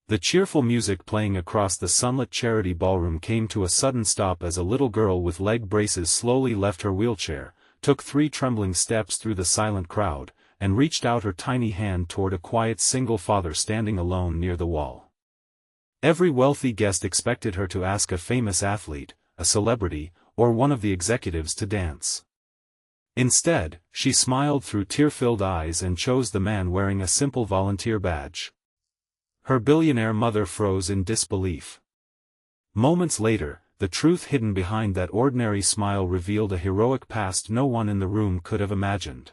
The cheerful music playing across the sunlit charity ballroom came to a sudden stop as a little girl with leg braces slowly left her wheelchair, took 3 trembling steps through the silent crowd, and reached out her tiny hand toward a quiet single father standing alone near the wall. Every wealthy guest expected her to ask a famous athlete, a celebrity, or one of the executives to dance. Instead, she smiled through tear-filled eyes and chose the man wearing a simple volunteer badge. Her billionaire mother froze in disbelief. Moments later, the truth hidden behind that ordinary smile revealed a heroic past no one in the room could have imagined.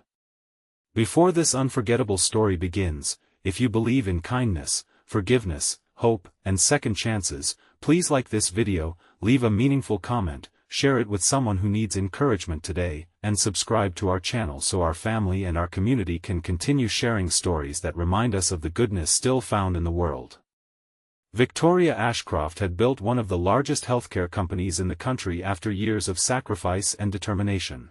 Before this unforgettable story begins, if you believe in kindness, forgiveness, hope, and second chances, please like this video, leave a meaningful comment, share it with someone who needs encouragement today, and subscribe to our channel so our family and our community can continue sharing stories that remind us of the goodness still found in the world. Victoria Ashcroft had built one of the largest healthcare companies in the country after years of sacrifice and determination.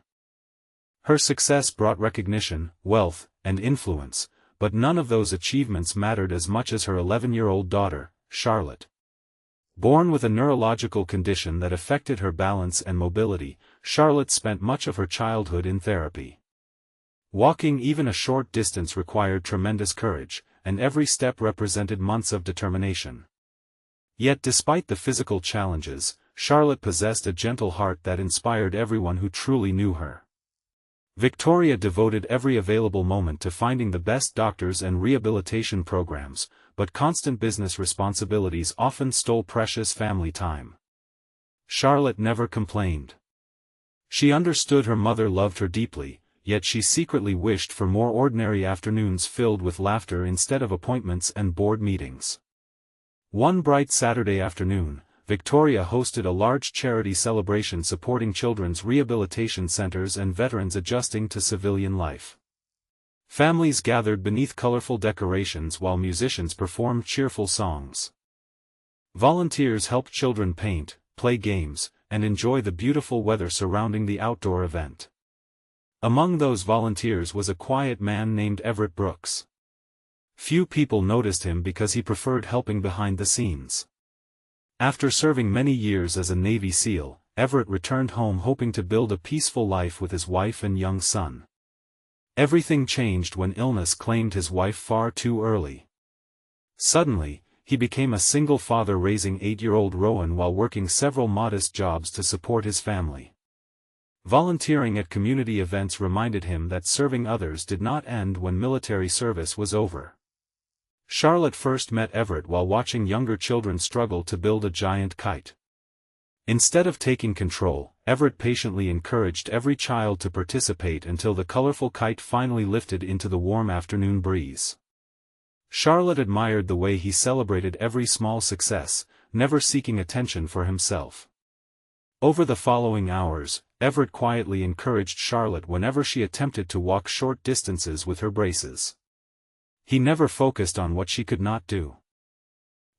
Her success brought recognition, wealth, and influence, but none of those achievements mattered as much as her 11-year-old daughter, Charlotte. Born with a neurological condition that affected her balance and mobility, Charlotte spent much of her childhood in therapy. Walking even a short distance required tremendous courage, and every step represented months of determination. Yet despite the physical challenges, Charlotte possessed a gentle heart that inspired everyone who truly knew her. Victoria devoted every available moment to finding the best doctors and rehabilitation programs, but constant business responsibilities often stole precious family time. Charlotte never complained. She understood her mother loved her deeply, yet she secretly wished for more ordinary afternoons filled with laughter instead of appointments and board meetings. One bright Saturday afternoon, Victoria hosted a large charity celebration supporting children's rehabilitation centers and veterans adjusting to civilian life. Families gathered beneath colorful decorations while musicians performed cheerful songs. Volunteers helped children paint, play games, and enjoy the beautiful weather surrounding the outdoor event. Among those volunteers was a quiet man named Everett Brooks. Few people noticed him because he preferred helping behind the scenes. After serving many years as a Navy SEAL, Everett returned home hoping to build a peaceful life with his wife and young son. Everything changed when illness claimed his wife far too early. Suddenly, he became a single father raising 8-year-old Rowan while working several modest jobs to support his family. Volunteering at community events reminded him that serving others did not end when military service was over. Charlotte first met Everett while watching younger children struggle to build a giant kite. Instead of taking control, Everett patiently encouraged every child to participate until the colorful kite finally lifted into the warm afternoon breeze. Charlotte admired the way he celebrated every small success, never seeking attention for himself. Over the following hours, Everett quietly encouraged Charlotte whenever she attempted to walk short distances with her braces. He never focused on what she could not do.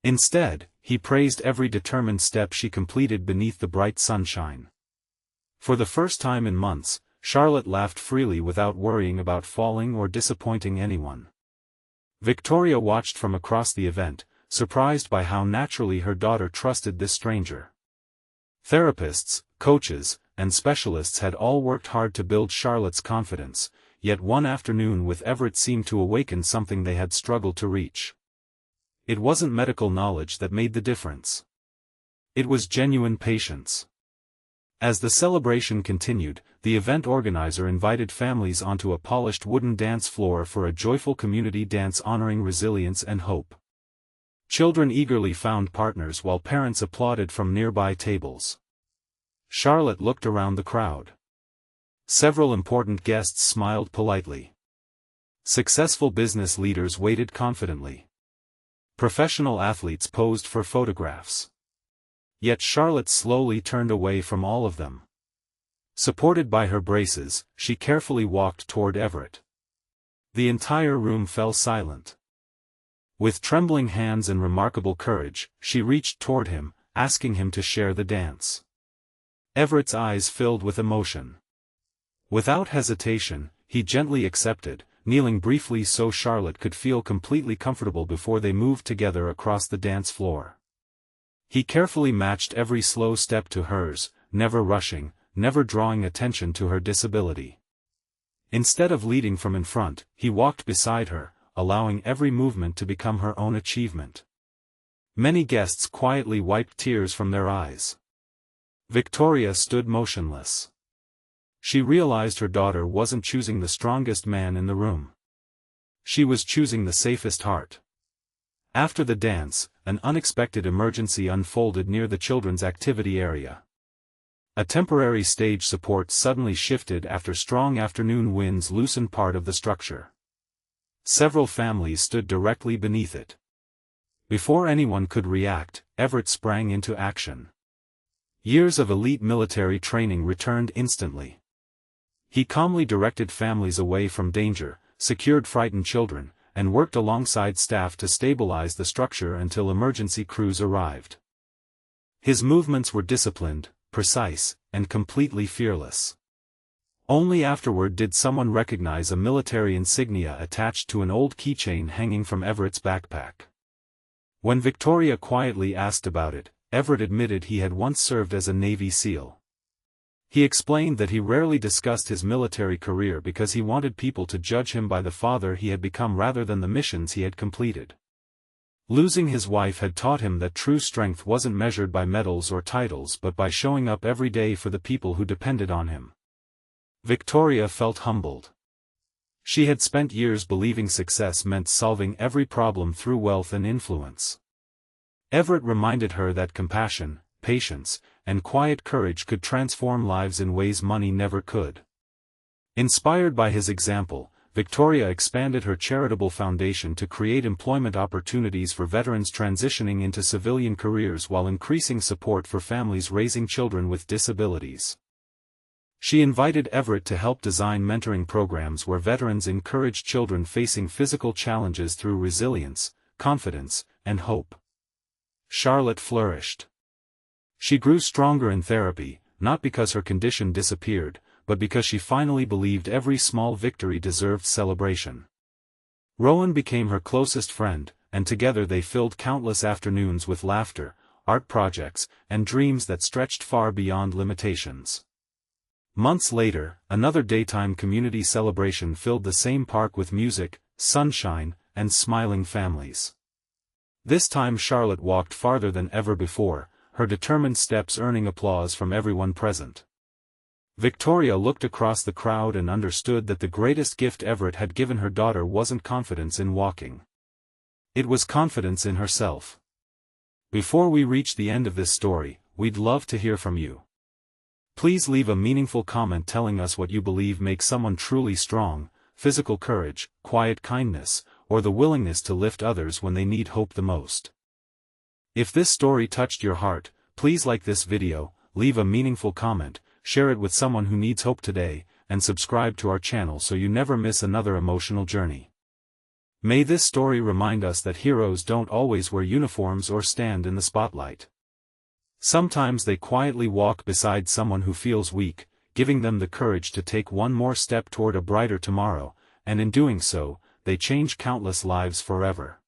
Instead, he praised every determined step she completed beneath the bright sunshine. For the first time in months, Charlotte laughed freely without worrying about falling or disappointing anyone. Victoria watched from across the event, surprised by how naturally her daughter trusted this stranger. Therapists, coaches, and specialists had all worked hard to build Charlotte's confidence, yet one afternoon with Everett seemed to awaken something they had struggled to reach. It wasn't medical knowledge that made the difference. It was genuine patience. As the celebration continued, the event organizer invited families onto a polished wooden dance floor for a joyful community dance honoring resilience and hope. Children eagerly found partners while parents applauded from nearby tables. Charlotte looked around the crowd. Several important guests smiled politely. Successful business leaders waited confidently. Professional athletes posed for photographs. Yet Charlotte slowly turned away from all of them. Supported by her braces, she carefully walked toward Everett. The entire room fell silent. With trembling hands and remarkable courage, she reached toward him, asking him to share the dance. Everett's eyes filled with emotion. Without hesitation, he gently accepted, kneeling briefly so Charlotte could feel completely comfortable before they moved together across the dance floor. He carefully matched every slow step to hers, never rushing, never drawing attention to her disability. Instead of leading from in front, he walked beside her, allowing every movement to become her own achievement. Many guests quietly wiped tears from their eyes. Victoria stood motionless. She realized her daughter wasn't choosing the strongest man in the room. She was choosing the safest heart. After the dance, an unexpected emergency unfolded near the children's activity area. A temporary stage support suddenly shifted after strong afternoon winds loosened part of the structure. Several families stood directly beneath it. Before anyone could react, Everett sprang into action. Years of elite military training returned instantly. He calmly directed families away from danger, secured frightened children, and worked alongside staff to stabilize the structure until emergency crews arrived. His movements were disciplined, precise, and completely fearless. Only afterward did someone recognize a military insignia attached to an old keychain hanging from Everett's backpack. When Victoria quietly asked about it, Everett admitted he had once served as a Navy SEAL. He explained that he rarely discussed his military career because he wanted people to judge him by the father he had become rather than the missions he had completed. Losing his wife had taught him that true strength wasn't measured by medals or titles but by showing up every day for the people who depended on him. Victoria felt humbled. She had spent years believing success meant solving every problem through wealth and influence. Everett reminded her that compassion, patience, and quiet courage could transform lives in ways money never could. Inspired by his example, Victoria expanded her charitable foundation to create employment opportunities for veterans transitioning into civilian careers while increasing support for families raising children with disabilities. She invited Everett to help design mentoring programs where veterans encourage children facing physical challenges through resilience, confidence, and hope. Charlotte flourished. She grew stronger in therapy, not because her condition disappeared, but because she finally believed every small victory deserved celebration. Rowan became her closest friend, and together they filled countless afternoons with laughter, art projects, and dreams that stretched far beyond limitations. Months later, another daytime community celebration filled the same park with music, sunshine, and smiling families. This time Charlotte walked farther than ever before, her determined steps earning applause from everyone present. Victoria looked across the crowd and understood that the greatest gift Everett had given her daughter wasn't confidence in walking. It was confidence in herself. Before we reach the end of this story, we'd love to hear from you. Please leave a meaningful comment telling us what you believe makes someone truly strong: physical courage, quiet kindness, or the willingness to lift others when they need hope the most. If this story touched your heart, please like this video, leave a meaningful comment, share it with someone who needs hope today, and subscribe to our channel so you never miss another emotional journey. May this story remind us that heroes don't always wear uniforms or stand in the spotlight. Sometimes they quietly walk beside someone who feels weak, giving them the courage to take one more step toward a brighter tomorrow, and in doing so, they change countless lives forever.